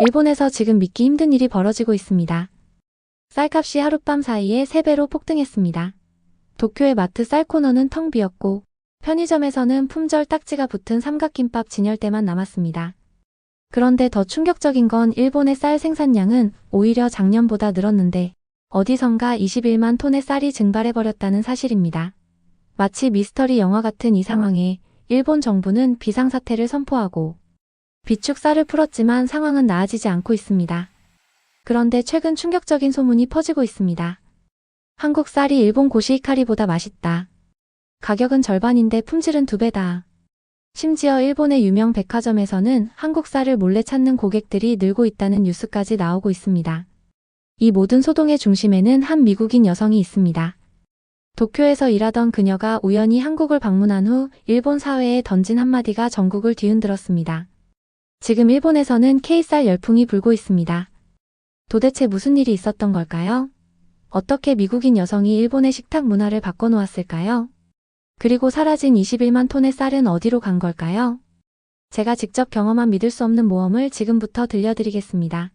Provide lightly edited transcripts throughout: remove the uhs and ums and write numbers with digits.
일본에서 지금 믿기 힘든 일이 벌어지고 있습니다. 쌀값이 하룻밤 사이에 3배로 폭등했습니다. 도쿄의 마트 쌀 코너는 텅 비었고 편의점에서는 품절 딱지가 붙은 삼각김밥 진열대만 남았습니다. 그런데 더 충격적인 건 일본의 쌀 생산량은 오히려 작년보다 늘었는데 어디선가 21만 톤의 쌀이 증발해버렸다는 사실입니다. 마치 미스터리 영화 같은 이 상황에 일본 정부는 비상사태를 선포하고 비축 쌀을 풀었지만 상황은 나아지지 않고 있습니다. 그런데 최근 충격적인 소문이 퍼지고 있습니다. 한국 쌀이 일본 고시히카리보다 맛있다. 가격은 절반인데 품질은 2배다. 심지어 일본의 유명 백화점에서는 한국 쌀을 몰래 찾는 고객들이 늘고 있다는 뉴스까지 나오고 있습니다. 이 모든 소동의 중심에는 한 미국인 여성이 있습니다. 도쿄에서 일하던 그녀가 우연히 한국을 방문한 후 일본 사회에 던진 한마디가 전국을 뒤흔들었습니다. 지금 일본에서는 K쌀 열풍이 불고 있습니다. 도대체 무슨 일이 있었던 걸까요? 어떻게 미국인 여성이 일본의 식탁 문화를 바꿔놓았을까요? 그리고 사라진 21만 톤의 쌀은 어디로 간 걸까요? 제가 직접 경험한 믿을 수 없는 모험을 지금부터 들려드리겠습니다.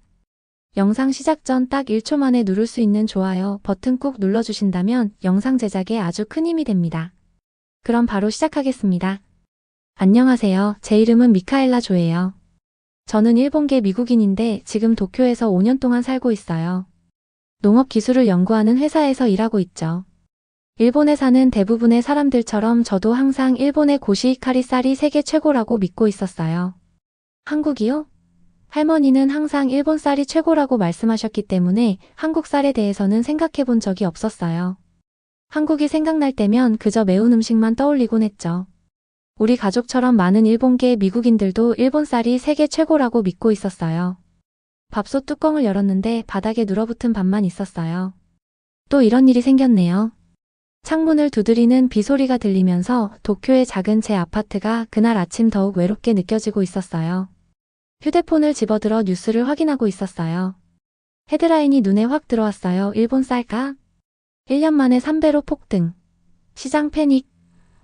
영상 시작 전 딱 1초 만에 누를 수 있는 좋아요 버튼 꾹 눌러주신다면 영상 제작에 아주 큰 힘이 됩니다. 그럼 바로 시작하겠습니다. 안녕하세요. 제 이름은 미카엘라 조예요. 저는 일본계 미국인인데 지금 도쿄에서 5년 동안 살고 있어요. 농업 기술을 연구하는 회사에서 일하고 있죠. 일본에 사는 대부분의 사람들처럼 저도 항상 일본의 고시히카리 쌀이 세계 최고라고 믿고 있었어요. 한국이요? 할머니는 항상 일본 쌀이 최고라고 말씀하셨기 때문에 한국 쌀에 대해서는 생각해 본 적이 없었어요. 한국이 생각날 때면 그저 매운 음식만 떠올리곤 했죠. 우리 가족처럼 많은 일본계 미국인들도 일본 쌀이 세계 최고라고 믿고 있었어요. 밥솥 뚜껑을 열었는데 바닥에 눌어붙은 밥만 있었어요. 또 이런 일이 생겼네요. 창문을 두드리는 비 소리가 들리면서 도쿄의 작은 제 아파트가 그날 아침 더욱 외롭게 느껴지고 있었어요. 휴대폰을 집어들어 뉴스를 확인하고 있었어요. 헤드라인이 눈에 확 들어왔어요. 일본 쌀가? 1년 만에 3배로 폭등. 시장 패닉.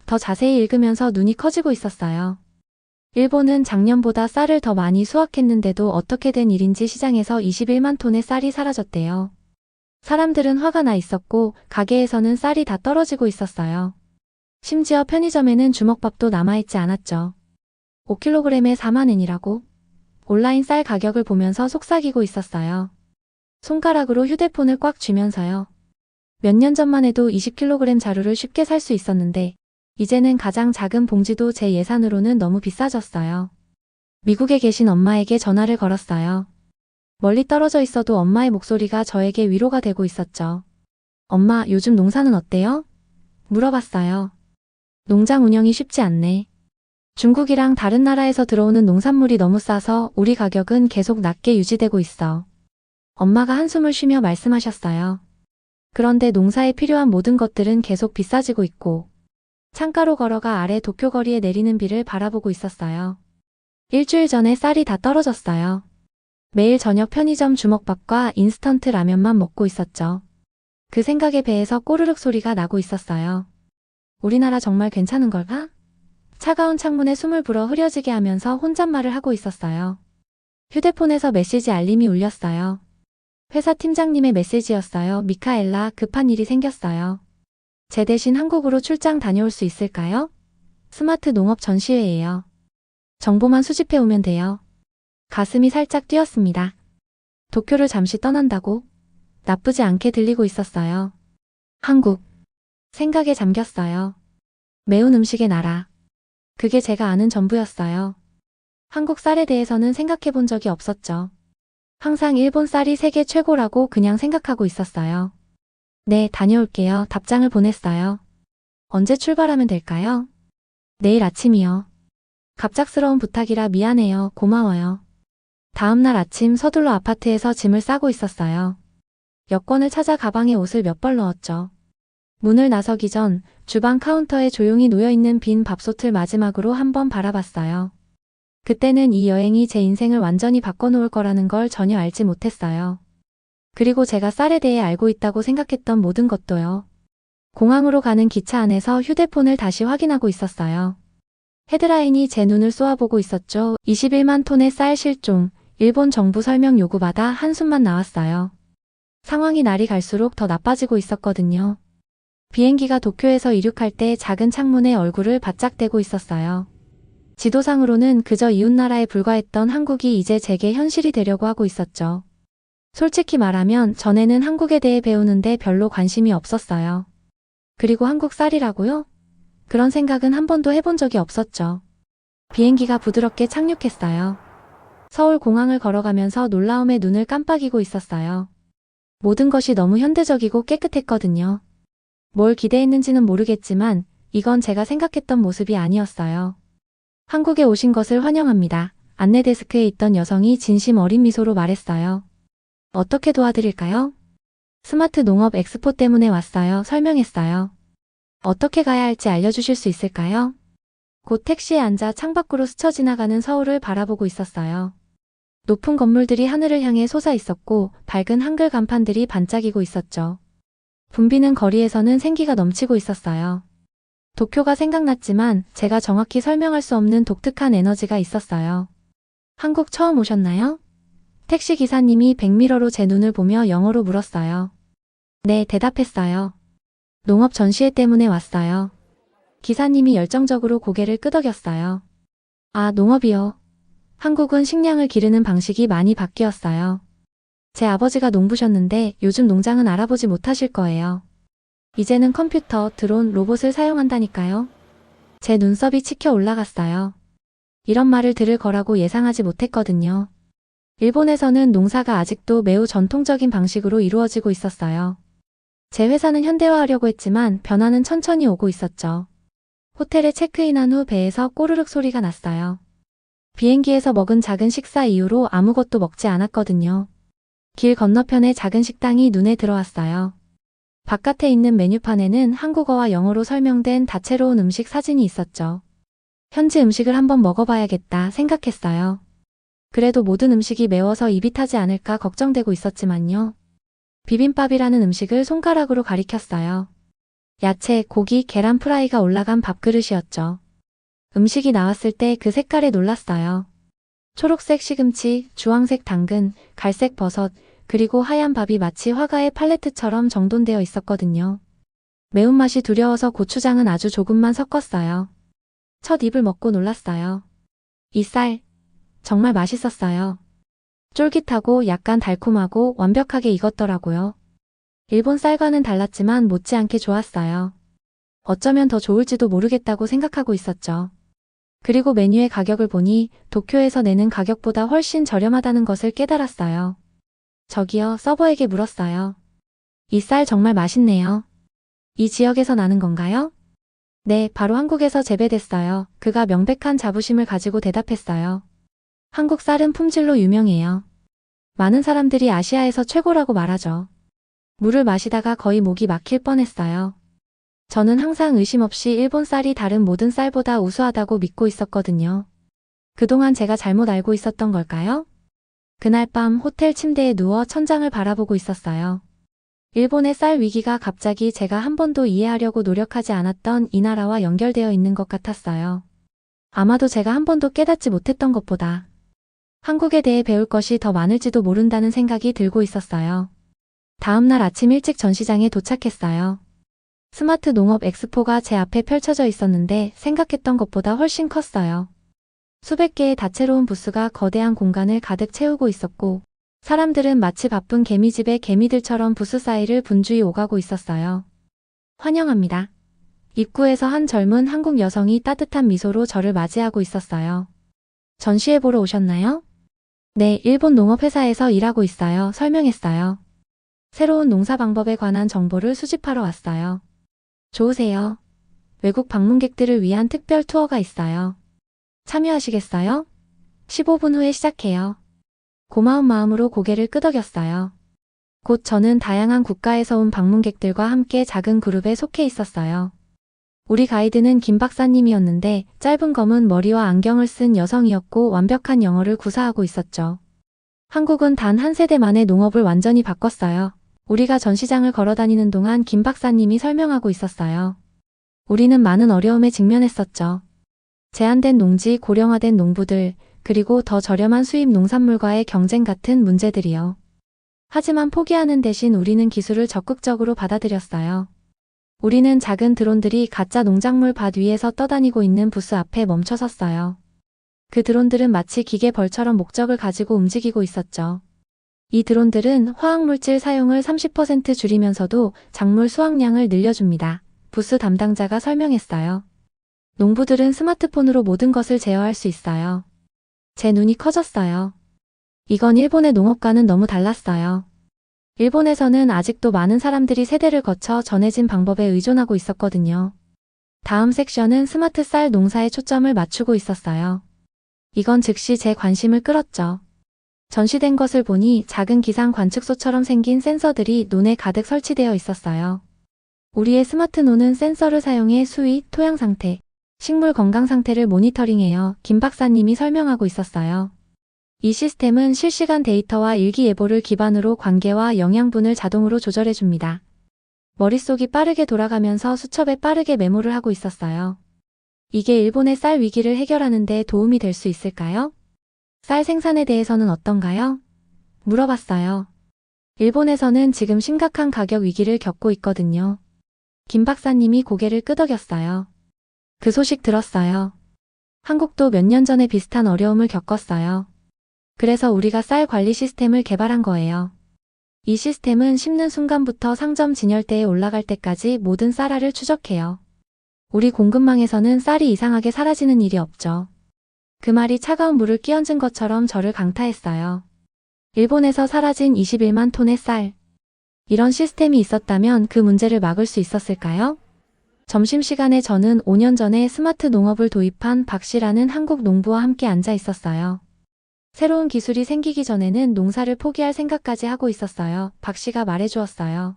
더 자세히 읽으면서 눈이 커지고 있었어요. 일본은 작년보다 쌀을 더 많이 수확했는데도 어떻게 된 일인지 시장에서 21만 톤의 쌀이 사라졌대요. 사람들은 화가 나 있었고 가게에서는 쌀이 다 떨어지고 있었어요. 심지어 편의점에는 주먹밥도 남아있지 않았죠. 5kg에 4만 엔이라고? 온라인 쌀 가격을 보면서 속삭이고 있었어요. 손가락으로 휴대폰을 꽉 쥐면서요. 몇 년 전만 해도 20kg 자루를 쉽게 살 수 있었는데 이제는 가장 작은 봉지도 제 예산으로는 너무 비싸졌어요. 미국에 계신 엄마에게 전화를 걸었어요. 멀리 떨어져 있어도 엄마의 목소리가 저에게 위로가 되고 있었죠. 엄마, 요즘 농사는 어때요? 물어봤어요. 농장 운영이 쉽지 않네. 중국이랑 다른 나라에서 들어오는 농산물이 너무 싸서 우리 가격은 계속 낮게 유지되고 있어. 엄마가 한숨을 쉬며 말씀하셨어요. 그런데 농사에 필요한 모든 것들은 계속 비싸지고 있고 창가로 걸어가 아래 도쿄 거리에 내리는 비를 바라보고 있었어요. 일주일 전에 쌀이 다 떨어졌어요. 매일 저녁 편의점 주먹밥과 인스턴트 라면만 먹고 있었죠. 그 생각에 배에서 꼬르륵 소리가 나고 있었어요. 우리나라 정말 괜찮은 걸까? 차가운 창문에 숨을 불어 흐려지게 하면서 혼잣말을 하고 있었어요. 휴대폰에서 메시지 알림이 울렸어요. 회사 팀장님의 메시지였어요. 미카엘라, 급한 일이 생겼어요. 제 대신 한국으로 출장 다녀올 수 있을까요? 스마트 농업 전시회예요. 정보만 수집해 오면 돼요. 가슴이 살짝 뛰었습니다. 도쿄를 잠시 떠난다고? 나쁘지 않게 들리고 있었어요. 한국. 생각에 잠겼어요. 매운 음식의 나라. 그게 제가 아는 전부였어요. 한국 쌀에 대해서는 생각해 본 적이 없었죠. 항상 일본 쌀이 세계 최고라고 그냥 생각하고 있었어요. 네, 다녀올게요. 답장을 보냈어요. 언제 출발하면 될까요? 내일 아침이요. 갑작스러운 부탁이라 미안해요. 고마워요. 다음날 아침 서둘러 아파트에서 짐을 싸고 있었어요. 여권을 찾아 가방에 옷을 몇 벌 넣었죠. 문을 나서기 전 주방 카운터에 조용히 놓여있는 빈 밥솥을 마지막으로 한번 바라봤어요. 그때는 이 여행이 제 인생을 완전히 바꿔놓을 거라는 걸 전혀 알지 못했어요. 그리고 제가 쌀에 대해 알고 있다고 생각했던 모든 것도요. 공항으로 가는 기차 안에서 휴대폰을 다시 확인하고 있었어요. 헤드라인이 제 눈을 쏘아보고 있었죠. 21만 톤의 쌀 실종, 일본 정부 설명 요구받아 한숨만 나왔어요. 상황이 날이 갈수록 더 나빠지고 있었거든요. 비행기가 도쿄에서 이륙할 때 작은 창문에 얼굴을 바짝 대고 있었어요. 지도상으로는 그저 이웃나라에 불과했던 한국이 이제 제게 현실이 되려고 하고 있었죠. 솔직히 말하면 전에는 한국에 대해 배우는데 별로 관심이 없었어요. 그리고 한국 쌀이라고요? 그런 생각은 한 번도 해본 적이 없었죠. 비행기가 부드럽게 착륙했어요. 서울 공항을 걸어가면서 놀라움에 눈을 깜빡이고 있었어요. 모든 것이 너무 현대적이고 깨끗했거든요. 뭘 기대했는지는 모르겠지만 이건 제가 생각했던 모습이 아니었어요. 한국에 오신 것을 환영합니다. 안내 데스크에 있던 여성이 진심 어린 미소로 말했어요. 어떻게 도와드릴까요? 스마트 농업 엑스포 때문에 왔어요. 설명했어요. 어떻게 가야 할지 알려주실 수 있을까요? 곧 택시에 앉아 창밖으로 스쳐 지나가는 서울을 바라보고 있었어요. 높은 건물들이 하늘을 향해 솟아 있었고 밝은 한글 간판들이 반짝이고 있었죠. 붐비는 거리에서는 생기가 넘치고 있었어요. 도쿄가 생각났지만 제가 정확히 설명할 수 없는 독특한 에너지가 있었어요. 한국 처음 오셨나요? 택시 기사님이 백미러로 제 눈을 보며 영어로 물었어요. 네, 대답했어요. 농업 전시회 때문에 왔어요. 기사님이 열정적으로 고개를 끄덕였어요. 아, 농업이요. 한국은 식량을 기르는 방식이 많이 바뀌었어요. 제 아버지가 농부셨는데 요즘 농장은 알아보지 못하실 거예요. 이제는 컴퓨터, 드론, 로봇을 사용한다니까요. 제 눈썹이 치켜 올라갔어요. 이런 말을 들을 거라고 예상하지 못했거든요. 일본에서는 농사가 아직도 매우 전통적인 방식으로 이루어지고 있었어요. 제 회사는 현대화하려고 했지만 변화는 천천히 오고 있었죠. 호텔에 체크인한 후 배에서 꼬르륵 소리가 났어요. 비행기에서 먹은 작은 식사 이후로 아무것도 먹지 않았거든요. 길 건너편에 작은 식당이 눈에 들어왔어요. 바깥에 있는 메뉴판에는 한국어와 영어로 설명된 다채로운 음식 사진이 있었죠. 현지 음식을 한번 먹어봐야겠다 생각했어요. 그래도 모든 음식이 매워서 입이 타지 않을까 걱정되고 있었지만요. 비빔밥이라는 음식을 손가락으로 가리켰어요. 야채, 고기, 계란 프라이가 올라간 밥그릇이었죠. 음식이 나왔을 때 그 색깔에 놀랐어요. 초록색 시금치, 주황색 당근, 갈색 버섯, 그리고 하얀 밥이 마치 화가의 팔레트처럼 정돈되어 있었거든요. 매운맛이 두려워서 고추장은 아주 조금만 섞었어요. 첫 입을 먹고 놀랐어요. 이 쌀, 정말 맛있었어요. 쫄깃하고 약간 달콤하고 완벽하게 익었더라고요. 일본 쌀과는 달랐지만 못지않게 좋았어요. 어쩌면 더 좋을지도 모르겠다고 생각하고 있었죠. 그리고 메뉴의 가격을 보니 도쿄에서 내는 가격보다 훨씬 저렴하다는 것을 깨달았어요. 저기요, 서버에게 물었어요. 이 쌀 정말 맛있네요. 이 지역에서 나는 건가요? 네, 바로 한국에서 재배됐어요. 그가 명백한 자부심을 가지고 대답했어요. 한국 쌀은 품질로 유명해요. 많은 사람들이 아시아에서 최고라고 말하죠. 물을 마시다가 거의 목이 막힐 뻔했어요. 저는 항상 의심 없이 일본 쌀이 다른 모든 쌀보다 우수하다고 믿고 있었거든요. 그동안 제가 잘못 알고 있었던 걸까요? 그날 밤 호텔 침대에 누워 천장을 바라보고 있었어요. 일본의 쌀 위기가 갑자기 제가 한 번도 이해하려고 노력하지 않았던 이 나라와 연결되어 있는 것 같았어요. 아마도 제가 한 번도 깨닫지 못했던 것보다 한국에 대해 배울 것이 더 많을지도 모른다는 생각이 들고 있었어요. 다음 날 아침 일찍 전시장에 도착했어요. 스마트 농업 엑스포가 제 앞에 펼쳐져 있었는데 생각했던 것보다 훨씬 컸어요. 수백 개의 다채로운 부스가 거대한 공간을 가득 채우고 있었고 사람들은 마치 바쁜 개미집의 개미들처럼 부스 사이를 분주히 오가고 있었어요. 환영합니다. 입구에서 한 젊은 한국 여성이 따뜻한 미소로 저를 맞이하고 있었어요. 전시회 보러 오셨나요? 네, 일본 농업회사에서 일하고 있어요. 설명했어요. 새로운 농사 방법에 관한 정보를 수집하러 왔어요. 좋으세요. 외국 방문객들을 위한 특별 투어가 있어요. 참여하시겠어요? 15분 후에 시작해요. 고마운 마음으로 고개를 끄덕였어요. 곧 저는 다양한 국가에서 온 방문객들과 함께 작은 그룹에 속해 있었어요. 우리 가이드는 김 박사님이었는데 짧은 검은 머리와 안경을 쓴 여성이었고 완벽한 영어를 구사하고 있었죠. 한국은 단 한 세대 만에 농업을 완전히 바꿨어요. 우리가 전시장을 걸어다니는 동안 김 박사님이 설명하고 있었어요. 우리는 많은 어려움에 직면했었죠. 제한된 농지, 고령화된 농부들, 그리고 더 저렴한 수입 농산물과의 경쟁 같은 문제들이요. 하지만 포기하는 대신 우리는 기술을 적극적으로 받아들였어요. 우리는 작은 드론들이 가짜 농작물 밭 위에서 떠다니고 있는 부스 앞에 멈춰 섰어요. 그 드론들은 마치 기계벌처럼 목적을 가지고 움직이고 있었죠. 이 드론들은 화학물질 사용을 30% 줄이면서도 작물 수확량을 늘려줍니다. 부스 담당자가 설명했어요. 농부들은 스마트폰으로 모든 것을 제어할 수 있어요. 제 눈이 커졌어요. 이건 일본의 농업과는 너무 달랐어요. 일본에서는 아직도 많은 사람들이 세대를 거쳐 전해진 방법에 의존하고 있었거든요. 다음 섹션은 스마트 쌀 농사에 초점을 맞추고 있었어요. 이건 즉시 제 관심을 끌었죠. 전시된 것을 보니 작은 기상 관측소처럼 생긴 센서들이 논에 가득 설치되어 있었어요. 우리의 스마트논은 센서를 사용해 수위, 토양 상태, 식물 건강 상태를 모니터링해요. 김 박사님이 설명하고 있었어요. 이 시스템은 실시간 데이터와 일기예보를 기반으로 관계와 영양분을 자동으로 조절해줍니다. 머릿속이 빠르게 돌아가면서 수첩에 빠르게 메모를 하고 있었어요. 이게 일본의 쌀 위기를 해결하는 데 도움이 될 수 있을까요? 쌀 생산에 대해서는 어떤가요? 물어봤어요. 일본에서는 지금 심각한 가격 위기를 겪고 있거든요. 김 박사님이 고개를 끄덕였어요. 그 소식 들었어요. 한국도 몇 년 전에 비슷한 어려움을 겪었어요. 그래서 우리가 쌀 관리 시스템을 개발한 거예요. 이 시스템은 심는 순간부터 상점 진열대에 올라갈 때까지 모든 쌀알을 추적해요. 우리 공급망에서는 쌀이 이상하게 사라지는 일이 없죠. 그 말이 차가운 물을 끼얹은 것처럼 저를 강타했어요. 일본에서 사라진 21만 톤의 쌀. 이런 시스템이 있었다면 그 문제를 막을 수 있었을까요? 점심시간에 저는 5년 전에 스마트 농업을 도입한 박 씨라는 한국 농부와 함께 앉아 있었어요. 새로운 기술이 생기기 전에는 농사를 포기할 생각까지 하고 있었어요. 박 씨가 말해주었어요.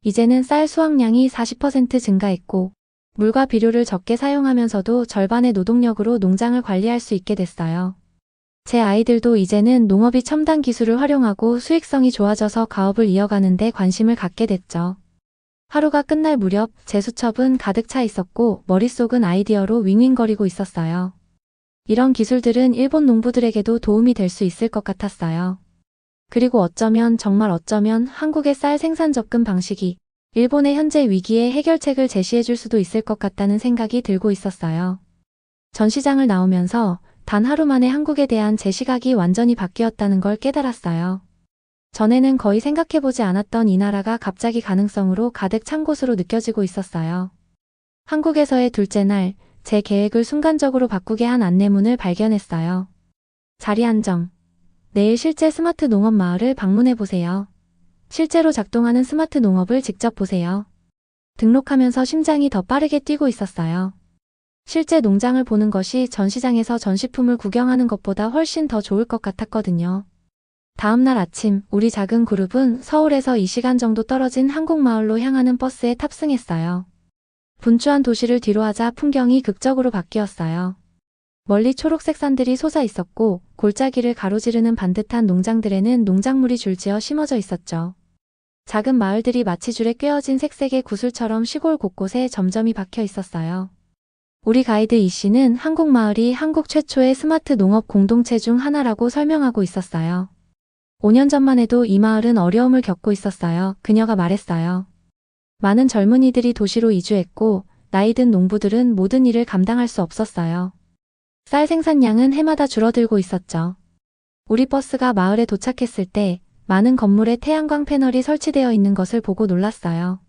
이제는 쌀 수확량이 40% 증가했고 물과 비료를 적게 사용하면서도 절반의 노동력으로 농장을 관리할 수 있게 됐어요. 제 아이들도 이제는 농업이 첨단 기술을 활용하고 수익성이 좋아져서 가업을 이어가는 데 관심을 갖게 됐죠. 하루가 끝날 무렵 제 수첩은 가득 차 있었고 머릿속은 아이디어로 윙윙거리고 있었어요. 이런 기술들은 일본 농부들에게도 도움이 될 수 있을 것 같았어요. 그리고 어쩌면 정말 어쩌면 한국의 쌀 생산 접근 방식이 일본의 현재 위기의 해결책을 제시해 줄 수도 있을 것 같다는 생각이 들고 있었어요. 전시장을 나오면서 단 하루 만에 한국에 대한 제 시각이 완전히 바뀌었다는 걸 깨달았어요. 전에는 거의 생각해보지 않았던 이 나라가 갑자기 가능성으로 가득 찬 곳으로 느껴지고 있었어요. 한국에서의 둘째 날, 제 계획을 순간적으로 바꾸게 한 안내문을 발견했어요. 자리 한정. 내일 실제 스마트 농업 마을을 방문해보세요. 실제로 작동하는 스마트 농업을 직접 보세요. 등록하면서 심장이 더 빠르게 뛰고 있었어요. 실제 농장을 보는 것이 전시장에서 전시품을 구경하는 것보다 훨씬 더 좋을 것 같았거든요. 다음 날 아침, 우리 작은 그룹은 서울에서 2시간 정도 떨어진 한국 마을로 향하는 버스에 탑승했어요. 분주한 도시를 뒤로하자 풍경이 극적으로 바뀌었어요. 멀리 초록색 산들이 솟아 있었고 골짜기를 가로지르는 반듯한 농장들에는 농작물이 줄지어 심어져 있었죠. 작은 마을들이 마치 줄에 꿰어진 색색의 구슬처럼 시골 곳곳에 점점이 박혀 있었어요. 우리 가이드 이 씨는 한국 마을이 한국 최초의 스마트 농업 공동체 중 하나라고 설명하고 있었어요. 5년 전만 해도 이 마을은 어려움을 겪고 있었어요. 그녀가 말했어요. 많은 젊은이들이 도시로 이주했고 나이 든 농부들은 모든 일을 감당할 수 없었어요. 쌀 생산량은 해마다 줄어들고 있었죠. 우리 버스가 마을에 도착했을 때 많은 건물에 태양광 패널이 설치되어 있는 것을 보고 놀랐어요.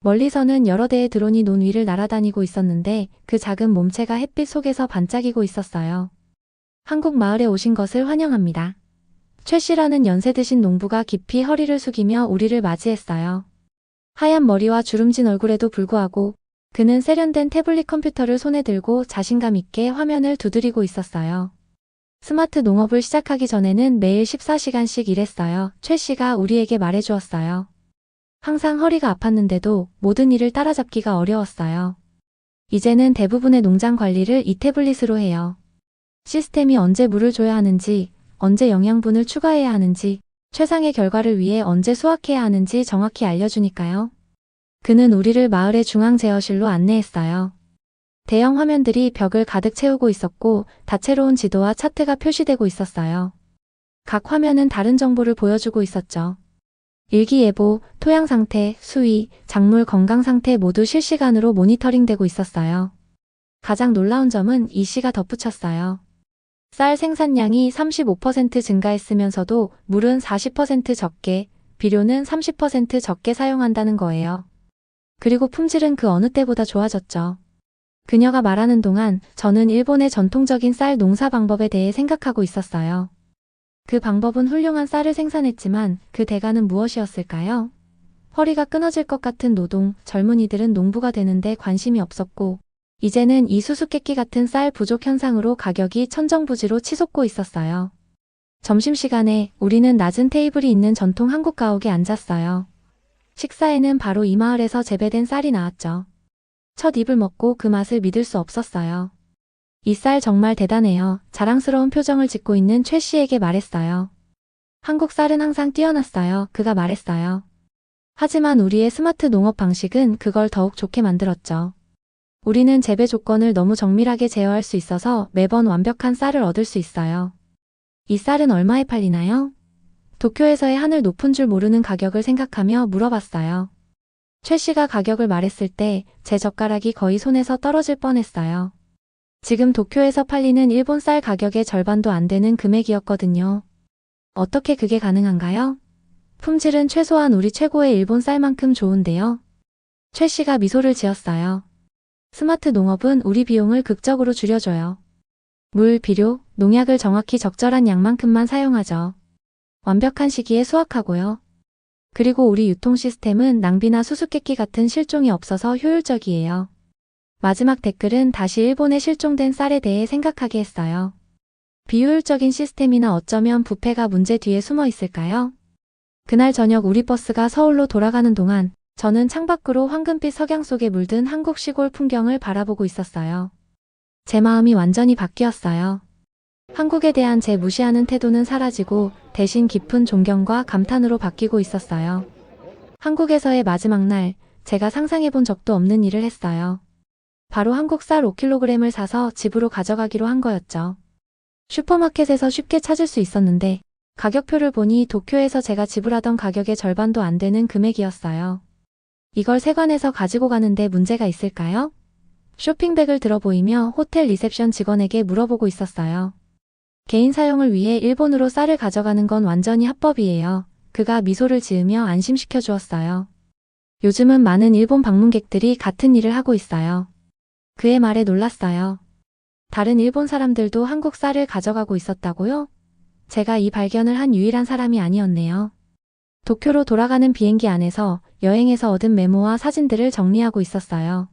멀리서는 여러 대의 드론이 논 위를 날아다니고 있었는데 그 작은 몸체가 햇빛 속에서 반짝이고 있었어요. 한국 마을에 오신 것을 환영합니다. 최 씨라는 연세 드신 농부가 깊이 허리를 숙이며 우리를 맞이했어요. 하얀 머리와 주름진 얼굴에도 불구하고 그는 세련된 태블릿 컴퓨터를 손에 들고 자신감 있게 화면을 두드리고 있었어요. 스마트 농업을 시작하기 전에는 매일 14시간씩 일했어요. 최 씨가 우리에게 말해주었어요. 항상 허리가 아팠는데도 모든 일을 따라잡기가 어려웠어요. 이제는 대부분의 농장 관리를 이 태블릿으로 해요. 시스템이 언제 물을 줘야 하는지, 언제 영양분을 추가해야 하는지, 최상의 결과를 위해 언제 수확해야 하는지 정확히 알려주니까요. 그는 우리를 마을의 중앙 제어실로 안내했어요. 대형 화면들이 벽을 가득 채우고 있었고 다채로운 지도와 차트가 표시되고 있었어요. 각 화면은 다른 정보를 보여주고 있었죠. 일기예보, 토양 상태, 수위, 작물 건강 상태 모두 실시간으로 모니터링되고 있었어요. 가장 놀라운 점은 이 씨가 덧붙였어요. 쌀 생산량이 35% 증가했으면서도 물은 40% 적게, 비료는 30% 적게 사용한다는 거예요. 그리고 품질은 그 어느 때보다 좋아졌죠. 그녀가 말하는 동안 저는 일본의 전통적인 쌀 농사 방법에 대해 생각하고 있었어요. 그 방법은 훌륭한 쌀을 생산했지만 그 대가는 무엇이었을까요? 허리가 끊어질 것 같은 노동, 젊은이들은 농부가 되는데 관심이 없었고, 이제는 이 수수께끼 같은 쌀 부족 현상으로 가격이 천정부지로 치솟고 있었어요. 점심시간에 우리는 낮은 테이블이 있는 전통 한국 가옥에 앉았어요. 식사에는 바로 이 마을에서 재배된 쌀이 나왔죠. 첫 입을 먹고 그 맛을 믿을 수 없었어요. 이 쌀 정말 대단해요. 자랑스러운 표정을 짓고 있는 최 씨에게 말했어요. 한국 쌀은 항상 뛰어났어요. 그가 말했어요. 하지만 우리의 스마트 농업 방식은 그걸 더욱 좋게 만들었죠. 우리는 재배 조건을 너무 정밀하게 제어할 수 있어서 매번 완벽한 쌀을 얻을 수 있어요. 이 쌀은 얼마에 팔리나요? 도쿄에서의 하늘 높은 줄 모르는 가격을 생각하며 물어봤어요. 최 씨가 가격을 말했을 때 제 젓가락이 거의 손에서 떨어질 뻔했어요. 지금 도쿄에서 팔리는 일본 쌀 가격의 절반도 안 되는 금액이었거든요. 어떻게 그게 가능한가요? 품질은 최소한 우리 최고의 일본 쌀만큼 좋은데요. 최 씨가 미소를 지었어요. 스마트 농업은 우리 비용을 극적으로 줄여줘요. 물, 비료, 농약을 정확히 적절한 양만큼만 사용하죠. 완벽한 시기에 수확하고요. 그리고 우리 유통 시스템은 낭비나 수수께끼 같은 실종이 없어서 효율적이에요. 마지막 댓글은 다시 일본에 실종된 쌀에 대해 생각하게 했어요. 비효율적인 시스템이나 어쩌면 부패가 문제 뒤에 숨어 있을까요? 그날 저녁 우리 버스가 서울로 돌아가는 동안 저는 창밖으로 황금빛 석양 속에 물든 한국 시골 풍경을 바라보고 있었어요. 제 마음이 완전히 바뀌었어요. 한국에 대한 제 무시하는 태도는 사라지고 대신 깊은 존경과 감탄으로 바뀌고 있었어요. 한국에서의 마지막 날, 제가 상상해본 적도 없는 일을 했어요. 바로 한국 쌀 5kg을 사서 집으로 가져가기로 한 거였죠. 슈퍼마켓에서 쉽게 찾을 수 있었는데 가격표를 보니 도쿄에서 제가 지불하던 가격의 절반도 안 되는 금액이었어요. 이걸 세관에서 가지고 가는데 문제가 있을까요? 쇼핑백을 들어 보이며 호텔 리셉션 직원에게 물어보고 있었어요. 개인 사용을 위해 일본으로 쌀을 가져가는 건 완전히 합법이에요. 그가 미소를 지으며 안심시켜 주었어요. 요즘은 많은 일본 방문객들이 같은 일을 하고 있어요. 그의 말에 놀랐어요. 다른 일본 사람들도 한국 쌀을 가져가고 있었다고요? 제가 이 발견을 한 유일한 사람이 아니었네요. 도쿄로 돌아가는 비행기 안에서 여행에서 얻은 메모와 사진들을 정리하고 있었어요.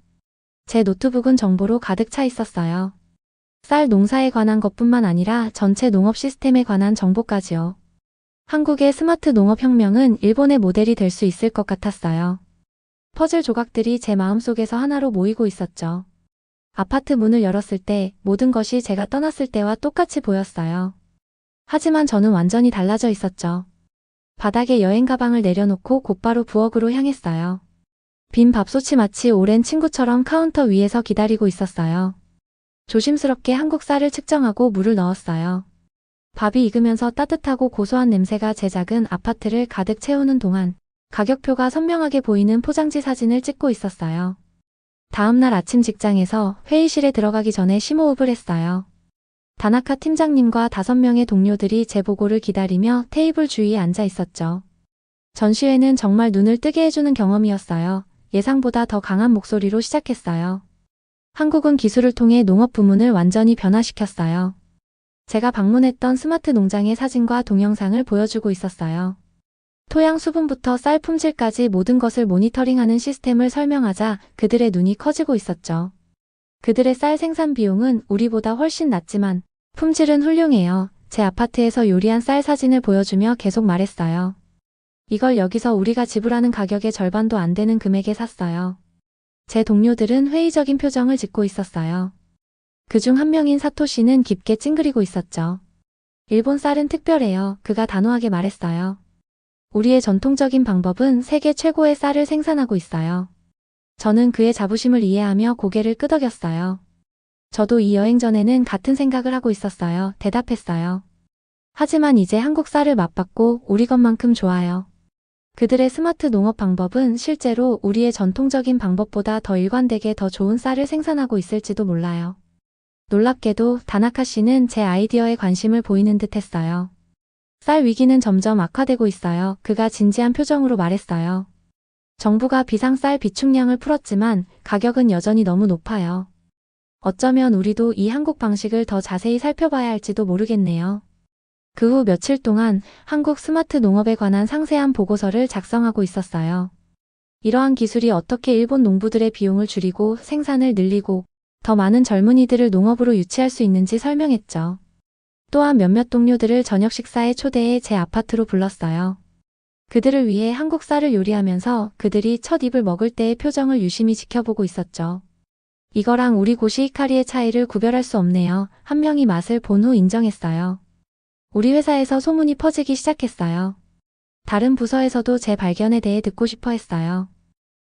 제 노트북은 정보로 가득 차 있었어요. 쌀 농사에 관한 것뿐만 아니라 전체 농업 시스템에 관한 정보까지요. 한국의 스마트 농업 혁명은 일본의 모델이 될 수 있을 것 같았어요. 퍼즐 조각들이 제 마음속에서 하나로 모이고 있었죠. 아파트 문을 열었을 때 모든 것이 제가 떠났을 때와 똑같이 보였어요. 하지만 저는 완전히 달라져 있었죠. 바닥에 여행 가방을 내려놓고 곧바로 부엌으로 향했어요. 빈 밥솥이 마치 오랜 친구처럼 카운터 위에서 기다리고 있었어요. 조심스럽게 한국 쌀을 측정하고 물을 넣었어요. 밥이 익으면서 따뜻하고 고소한 냄새가 제 작은 아파트를 가득 채우는 동안 가격표가 선명하게 보이는 포장지 사진을 찍고 있었어요. 다음날 아침 직장에서 회의실에 들어가기 전에 심호흡을 했어요. 다나카 팀장님과 5명의 동료들이 제 보고를 기다리며 테이블 주위에 앉아 있었죠. 전시회는 정말 눈을 뜨게 해주는 경험이었어요. 예상보다 더 강한 목소리로 시작했어요. 한국은 기술을 통해 농업 부문을 완전히 변화시켰어요. 제가 방문했던 스마트 농장의 사진과 동영상을 보여주고 있었어요. 토양 수분부터 쌀 품질까지 모든 것을 모니터링하는 시스템을 설명하자 그들의 눈이 커지고 있었죠. 그들의 쌀 생산 비용은 우리보다 훨씬 낮지만 품질은 훌륭해요. 제 아파트에서 요리한 쌀 사진을 보여주며 계속 말했어요. 이걸 여기서 우리가 지불하는 가격의 절반도 안 되는 금액에 샀어요. 제 동료들은 회의적인 표정을 짓고 있었어요. 그중 한 명인 사토시는 깊게 찡그리고 있었죠. 일본 쌀은 특별해요. 그가 단호하게 말했어요. 우리의 전통적인 방법은 세계 최고의 쌀을 생산하고 있어요. 저는 그의 자부심을 이해하며 고개를 끄덕였어요. 저도 이 여행 전에는 같은 생각을 하고 있었어요. 대답했어요. 하지만 이제 한국 쌀을 맛봤고 우리 것만큼 좋아요. 그들의 스마트 농업 방법은 실제로 우리의 전통적인 방법보다 더 일관되게 더 좋은 쌀을 생산하고 있을지도 몰라요. 놀랍게도 다나카 씨는 제 아이디어에 관심을 보이는 듯 했어요. 쌀 위기는 점점 악화되고 있어요. 그가 진지한 표정으로 말했어요. 정부가 비상쌀 비축량을 풀었지만 가격은 여전히 너무 높아요. 어쩌면 우리도 이 한국 방식을 더 자세히 살펴봐야 할지도 모르겠네요. 그 후 며칠 동안 한국 스마트 농업에 관한 상세한 보고서를 작성하고 있었어요. 이러한 기술이 어떻게 일본 농부들의 비용을 줄이고 생산을 늘리고 더 많은 젊은이들을 농업으로 유치할 수 있는지 설명했죠. 또한 몇몇 동료들을 저녁 식사에 초대해 제 아파트로 불렀어요. 그들을 위해 한국 쌀을 요리하면서 그들이 첫 입을 먹을 때의 표정을 유심히 지켜보고 있었죠. 이거랑 우리 고시 히카리의 차이를 구별할 수 없네요. 한 명이 맛을 본 후 인정했어요. 우리 회사에서 소문이 퍼지기 시작했어요. 다른 부서에서도 제 발견에 대해 듣고 싶어 했어요.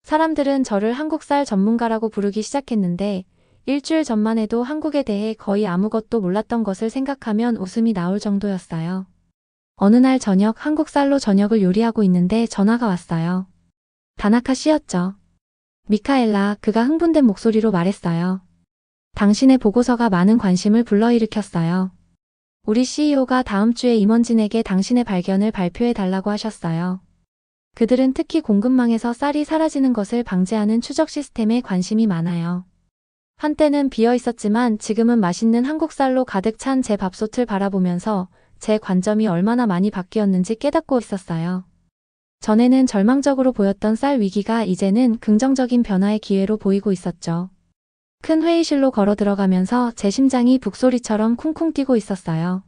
사람들은 저를 한국 쌀 전문가라고 부르기 시작했는데 일주일 전만 해도 한국에 대해 거의 아무것도 몰랐던 것을 생각하면 웃음이 나올 정도였어요. 어느 날 저녁 한국 쌀로 저녁을 요리하고 있는데 전화가 왔어요. 다나카 씨였죠. 미카엘라, 그가 흥분된 목소리로 말했어요. 당신의 보고서가 많은 관심을 불러일으켰어요. 우리 CEO가 다음 주에 임원진에게 당신의 발견을 발표해 달라고 하셨어요. 그들은 특히 공급망에서 쌀이 사라지는 것을 방지하는 추적 시스템에 관심이 많아요. 한때는 비어 있었지만 지금은 맛있는 한국 쌀로 가득 찬 제 밥솥을 바라보면서 제 관점이 얼마나 많이 바뀌었는지 깨닫고 있었어요. 전에는 절망적으로 보였던 쌀 위기가 이제는 긍정적인 변화의 기회로 보이고 있었죠. 큰 회의실로 걸어 들어가면서 제 심장이 북소리처럼 쿵쿵 뛰고 있었어요.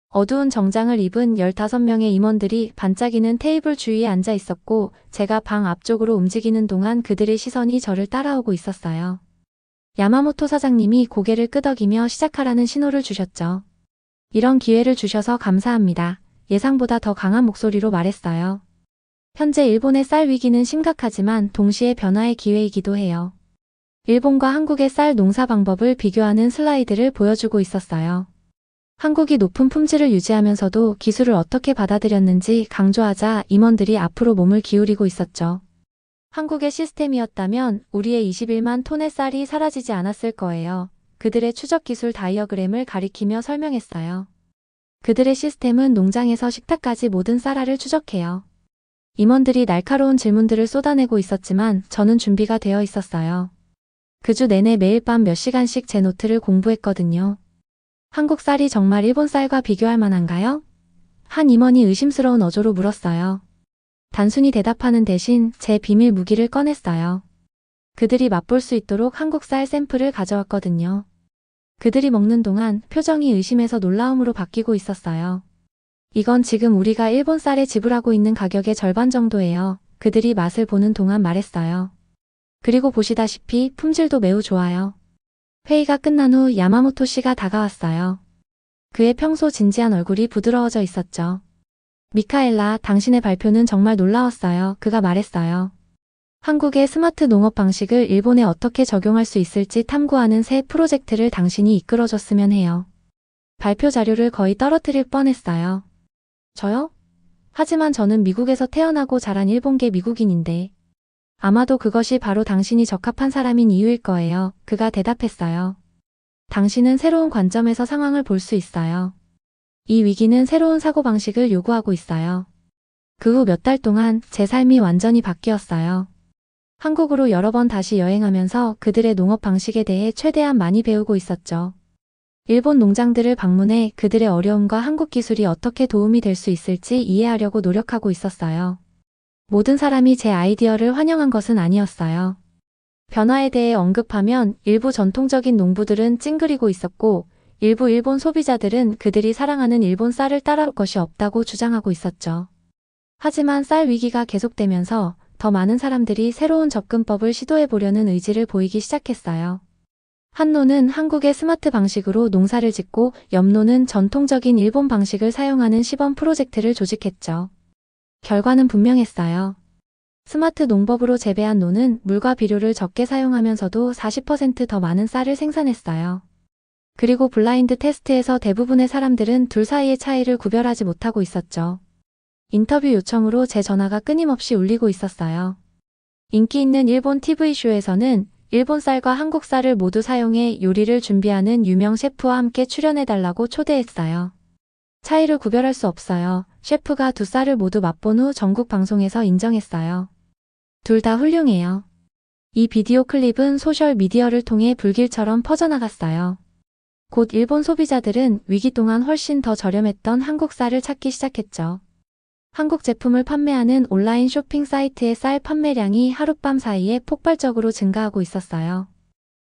어두운 정장을 입은 15명의 임원들이 반짝이는 테이블 주위에 앉아 있었고 제가 방 앞쪽으로 움직이는 동안 그들의 시선이 저를 따라오고 있었어요. 야마모토 사장님이 고개를 끄덕이며 시작하라는 신호를 주셨죠. 이런 기회를 주셔서 감사합니다. 예상보다 더 강한 목소리로 말했어요. 현재 일본의 쌀 위기는 심각하지만 동시에 변화의 기회이기도 해요. 일본과 한국의 쌀 농사 방법을 비교하는 슬라이드를 보여주고 있었어요. 한국이 높은 품질을 유지하면서도 기술을 어떻게 받아들였는지 강조하자 임원들이 앞으로 몸을 기울이고 있었죠. 한국의 시스템이었다면 우리의 21만 톤의 쌀이 사라지지 않았을 거예요. 그들의 추적 기술 다이어그램을 가리키며 설명했어요. 그들의 시스템은 농장에서 식탁까지 모든 쌀알을 추적해요. 임원들이 날카로운 질문들을 쏟아내고 있었지만 저는 준비가 되어 있었어요. 그 주 내내 매일 밤 몇 시간씩 제 노트를 공부했거든요. 한국 쌀이 정말 일본 쌀과 비교할 만한가요? 한 임원이 의심스러운 어조로 물었어요. 단순히 대답하는 대신 제 비밀 무기를 꺼냈어요. 그들이 맛볼 수 있도록 한국 쌀 샘플을 가져왔거든요. 그들이 먹는 동안 표정이 의심에서 놀라움으로 바뀌고 있었어요. 이건 지금 우리가 일본 쌀에 지불하고 있는 가격의 절반 정도예요. 그들이 맛을 보는 동안 말했어요. 그리고 보시다시피 품질도 매우 좋아요. 회의가 끝난 후 야마모토 씨가 다가왔어요. 그의 평소 진지한 얼굴이 부드러워져 있었죠. 미카엘라, 당신의 발표는 정말 놀라웠어요. 그가 말했어요. 한국의 스마트 농업 방식을 일본에 어떻게 적용할 수 있을지 탐구하는 새 프로젝트를 당신이 이끌어줬으면 해요. 발표 자료를 거의 떨어뜨릴 뻔했어요. 저요? 하지만 저는 미국에서 태어나고 자란 일본계 미국인인데. 아마도 그것이 바로 당신이 적합한 사람인 이유일 거예요. 그가 대답했어요. 당신은 새로운 관점에서 상황을 볼 수 있어요. 이 위기는 새로운 사고방식을 요구하고 있어요. 그 후 몇 달 동안 제 삶이 완전히 바뀌었어요. 한국으로 여러 번 다시 여행하면서 그들의 농업 방식에 대해 최대한 많이 배우고 있었죠. 일본 농장들을 방문해 그들의 어려움과 한국 기술이 어떻게 도움이 될 수 있을지 이해하려고 노력하고 있었어요. 모든 사람이 제 아이디어를 환영한 것은 아니었어요. 변화에 대해 언급하면 일부 전통적인 농부들은 찡그리고 있었고 일부 일본 소비자들은 그들이 사랑하는 일본 쌀을 따라올 것이 없다고 주장하고 있었죠. 하지만 쌀 위기가 계속되면서 더 많은 사람들이 새로운 접근법을 시도해보려는 의지를 보이기 시작했어요. 한 노는 한국의 스마트 방식으로 농사를 짓고 옆 노는 전통적인 일본 방식을 사용하는 시범 프로젝트를 조직했죠. 결과는 분명했어요. 스마트 농법으로 재배한 노는 물과 비료를 적게 사용하면서도 40% 더 많은 쌀을 생산했어요. 그리고 블라인드 테스트에서 대부분의 사람들은 둘 사이의 차이를 구별하지 못하고 있었죠. 인터뷰 요청으로 제 전화가 끊임없이 울리고 있었어요. 인기 있는 일본 TV쇼에서는 일본 쌀과 한국 쌀을 모두 사용해 요리를 준비하는 유명 셰프와 함께 출연해달라고 초대했어요. 차이를 구별할 수 없어요. 셰프가 두 쌀을 모두 맛본 후 전국 방송에서 인정했어요. 둘 다 훌륭해요. 이 비디오 클립은 소셜 미디어를 통해 불길처럼 퍼져나갔어요. 곧 일본 소비자들은 위기 동안 훨씬 더 저렴했던 한국 쌀을 찾기 시작했죠. 한국 제품을 판매하는 온라인 쇼핑 사이트의 쌀 판매량이 하룻밤 사이에 폭발적으로 증가하고 있었어요.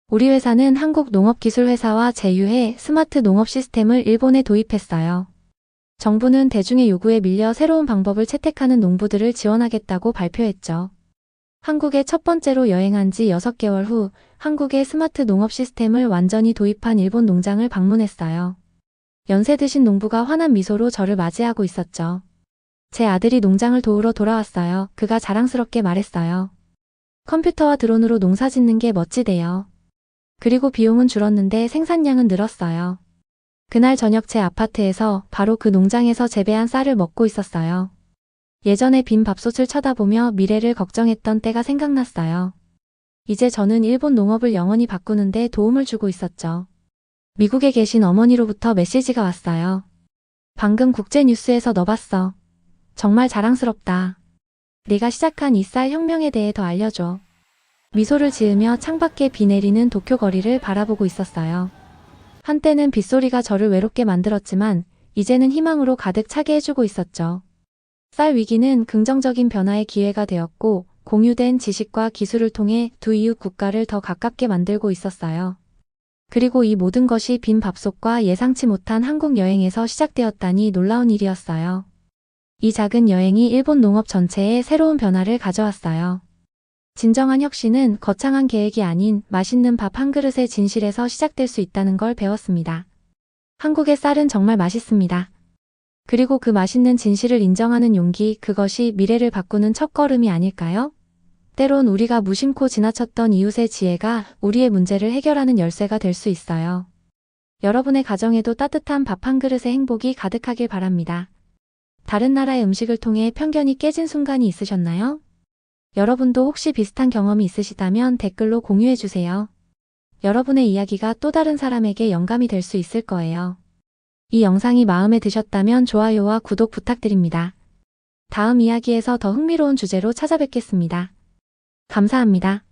우리 회사는 한국농업기술회사와 제휴해 스마트 농업 시스템을 일본에 도입했어요. 정부는 대중의 요구에 밀려 새로운 방법을 채택하는 농부들을 지원하겠다고 발표했죠. 한국에 첫 번째로 여행한 지 6개월 후 한국의 스마트 농업 시스템을 완전히 도입한 일본 농장을 방문했어요. 연세 드신 농부가 환한 미소로 저를 맞이하고 있었죠. 제 아들이 농장을 도우러 돌아왔어요. 그가 자랑스럽게 말했어요. 컴퓨터와 드론으로 농사 짓는 게 멋지대요. 그리고 비용은 줄었는데 생산량은 늘었어요. 그날 저녁 제 아파트에서 바로 그 농장에서 재배한 쌀을 먹고 있었어요. 예전에 빈 밥솥을 쳐다보며 미래를 걱정했던 때가 생각났어요. 이제 저는 일본 농업을 영원히 바꾸는데 도움을 주고 있었죠. 미국에 계신 어머니로부터 메시지가 왔어요. 방금 국제뉴스에서 너 봤어. 정말 자랑스럽다. 네가 시작한 이 쌀 혁명에 대해 더 알려줘. 미소를 지으며 창밖에 비 내리는 도쿄 거리를 바라보고 있었어요. 한때는 빗소리가 저를 외롭게 만들었지만 이제는 희망으로 가득 차게 해주고 있었죠. 쌀 위기는 긍정적인 변화의 기회가 되었고 공유된 지식과 기술을 통해 두 이웃 국가를 더 가깝게 만들고 있었어요. 그리고 이 모든 것이 빈 밥솥과 예상치 못한 한국 여행에서 시작되었다니 놀라운 일이었어요. 이 작은 여행이 일본 농업 전체에 새로운 변화를 가져왔어요. 진정한 혁신은 거창한 계획이 아닌 맛있는 밥 한 그릇의 진실에서 시작될 수 있다는 걸 배웠습니다. 한국의 쌀은 정말 맛있습니다. 그리고 그 맛있는 진실을 인정하는 용기, 그것이 미래를 바꾸는 첫걸음이 아닐까요? 때론 우리가 무심코 지나쳤던 이웃의 지혜가 우리의 문제를 해결하는 열쇠가 될 수 있어요. 여러분의 가정에도 따뜻한 밥 한 그릇의 행복이 가득하길 바랍니다. 다른 나라의 음식을 통해 편견이 깨진 순간이 있으셨나요? 여러분도 혹시 비슷한 경험이 있으시다면 댓글로 공유해주세요. 여러분의 이야기가 또 다른 사람에게 영감이 될 수 있을 거예요. 이 영상이 마음에 드셨다면 좋아요와 구독 부탁드립니다. 다음 이야기에서 더 흥미로운 주제로 찾아뵙겠습니다. 감사합니다.